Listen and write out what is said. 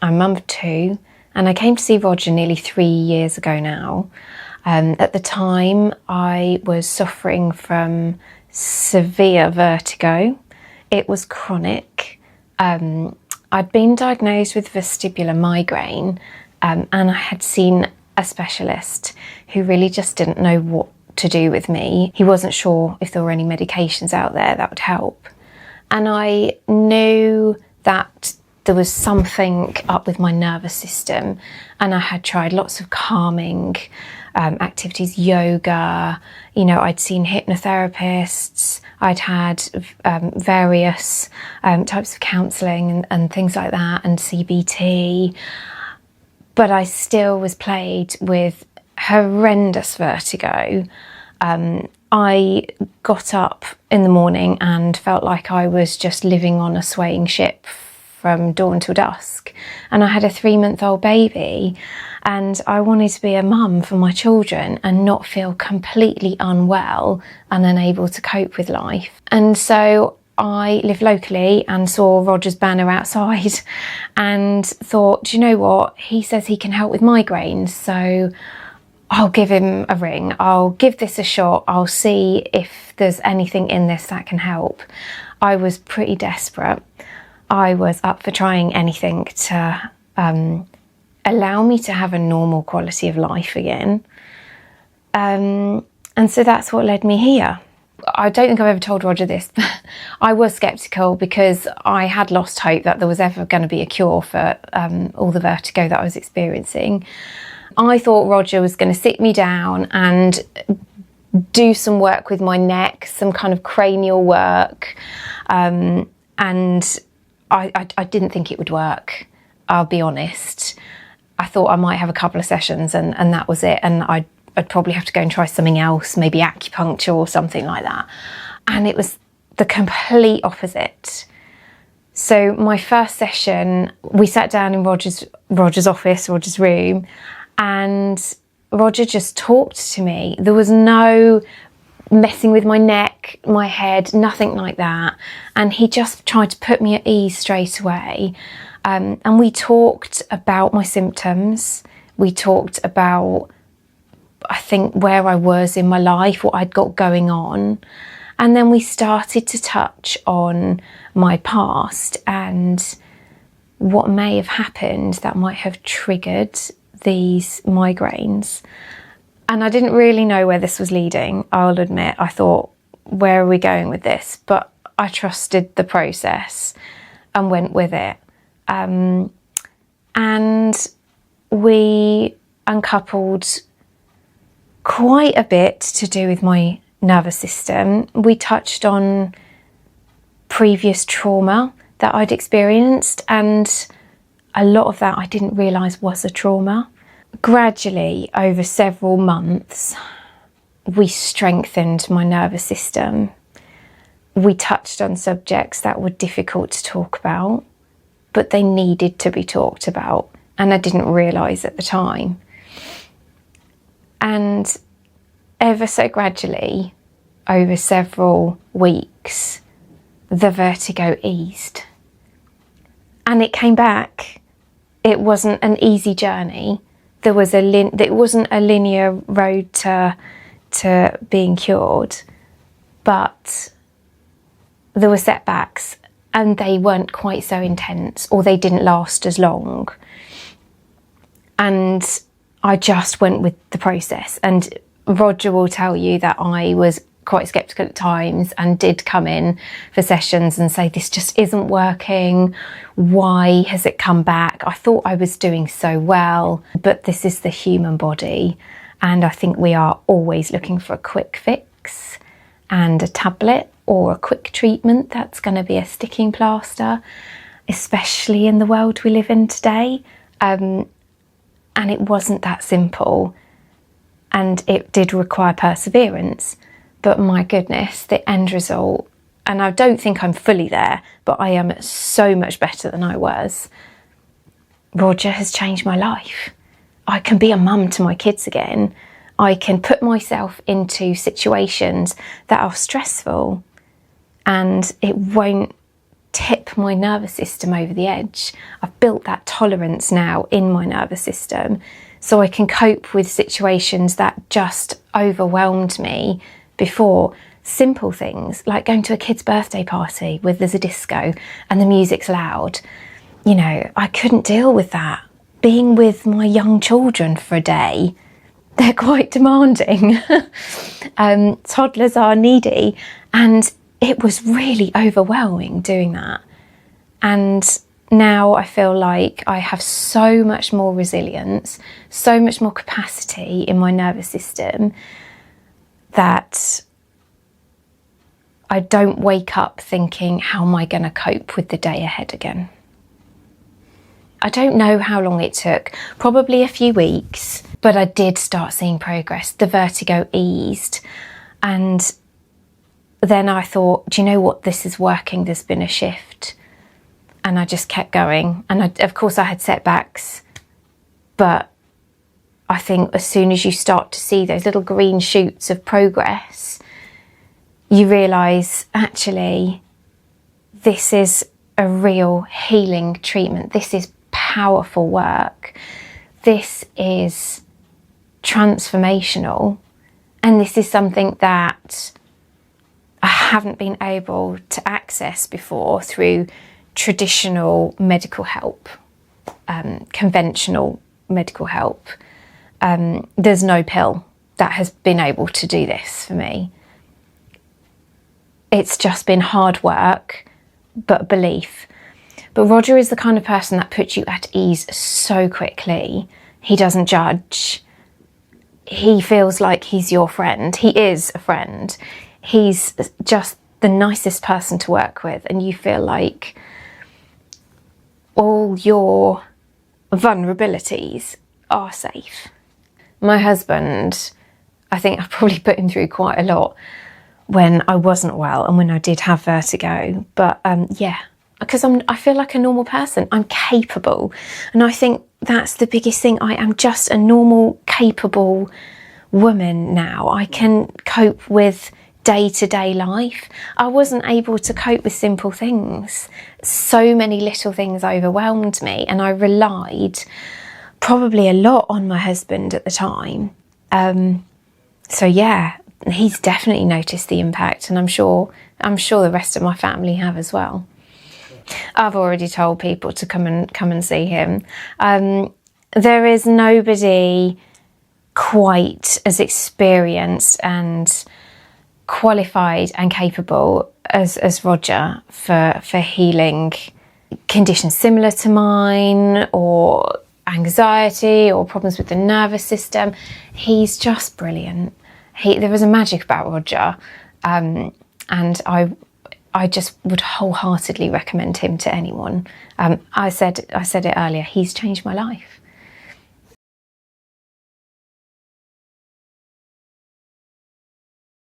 I'm mum of 2, and I came to see Rodger nearly 3 years ago now. At the time, I was suffering from severe vertigo. It was chronic. I'd been diagnosed with vestibular migraine, and I had seen a specialist who really just didn't know what to do with me. He wasn't sure if there were any medications out there that would help. And I knew that there was something up with my nervous system, and I had tried lots of calming activities, yoga, I'd seen hypnotherapists, I'd had various types of counselling and things like that, and CBT, but I still was plagued with horrendous vertigo. I got up in the morning and felt like I was just living on a swaying ship from dawn till dusk, and I had a 3-month-old baby, and I wanted to be a mum for my children and not feel completely unwell and unable to cope with life. And so I live locally and saw Rodger's banner outside and thought, do you know what, he says he can help with migraines, so I'll give him a ring, I'll give this a shot, I'll see if there's anything in this that can help. I was pretty desperate. I was up for trying anything to allow me to have a normal quality of life again. And so that's what led me here. I don't think I've ever told Rodger this, but I was sceptical because I had lost hope that there was ever going to be a cure for all the vertigo that I was experiencing. I thought Rodger was going to sit me down and do some work with my neck, some kind of cranial work, and I didn't think it would work, I'll be honest. I thought I might have a couple of sessions and that was it, and I'd probably have to go and try something else, maybe acupuncture or something like that. And it was the complete opposite. So my first session, we sat down in Rodger's office, Rodger's room, and Rodger just talked to me. There was no messing with my neck, my head, nothing like that. And he just tried to put me at ease straight away. And we talked about my symptoms. We talked about, I think, where I was in my life, what I'd got going on. And then we started to touch on my past and what may have happened that might have triggered these migraines. And I didn't really know where this was leading, I'll admit. I thought, where are we going with this? But I trusted the process and went with it. And we uncoupled quite a bit to do with my nervous system. We touched on previous trauma that I'd experienced, and a lot of that I didn't realise was a trauma. Gradually, over several months, we strengthened my nervous system. We touched on subjects that were difficult to talk about, but they needed to be talked about, and I didn't realise at the time. And ever so gradually, over several weeks, the vertigo eased. And it came back. It wasn't an easy journey. It wasn't a linear road to being cured, but there were setbacks, and they weren't quite so intense, or they didn't last as long. And I just went with the process. And Rodger will tell you that I was quite sceptical at times and did come in for sessions and say, this just isn't working. Why has it come back? I thought I was doing so well, but this is the human body. And I think we are always looking for a quick fix and a tablet or a quick treatment that's going to be a sticking plaster, especially in the world we live in today. And it wasn't that simple. And it did require perseverance. But my goodness, the end result, and I don't think I'm fully there, but I am so much better than I was. Rodger has changed my life. I can be a mum to my kids again. I can put myself into situations that are stressful, and it won't tip my nervous system over the edge. I've built that tolerance now in my nervous system, so I can cope with situations that just overwhelmed me before. Simple things like going to a kid's birthday party where there's a disco and the music's loud. You know, I couldn't deal with that. Being with my young children for a day, they're quite demanding. Toddlers are needy, and it was really overwhelming doing that. And now I feel like I have so much more resilience, so much more capacity in my nervous system that I don't wake up thinking, how am I going to cope with the day ahead again? I don't know how long it took, probably a few weeks, but I did start seeing progress. The vertigo eased, and then I thought, do you know what, this is working, there's been a shift. And I just kept going. And of course I had setbacks, but I think as soon as you start to see those little green shoots of progress, you realise, actually, this is a real healing treatment. This is powerful work. This is transformational. And this is something that I haven't been able to access before through traditional medical help, conventional medical help. There's no pill that has been able to do this for me. It's just been hard work, but belief. But Rodger is the kind of person that puts you at ease so quickly. He doesn't judge. He feels like he's your friend. He is a friend. He's just the nicest person to work with, and you feel like all your vulnerabilities are safe. My husband, I think I've probably put him through quite a lot when I wasn't well and when I did have vertigo. But yeah, because I feel like a normal person. I'm capable. And I think that's the biggest thing. I am just a normal, capable woman now. I can cope with day-to-day life. I wasn't able to cope with simple things. So many little things overwhelmed me, and I relied probably a lot on my husband at the time. So yeah, he's definitely noticed the impact, and I'm sure the rest of my family have as well. I've already told people to come and see him. There is nobody quite as experienced and qualified and capable as Rodger for healing conditions similar to mine, or anxiety, or problems with the nervous system. He's just brilliant. There is a magic about Rodger, and I just would wholeheartedly recommend him to anyone. I said it earlier, he's changed my life.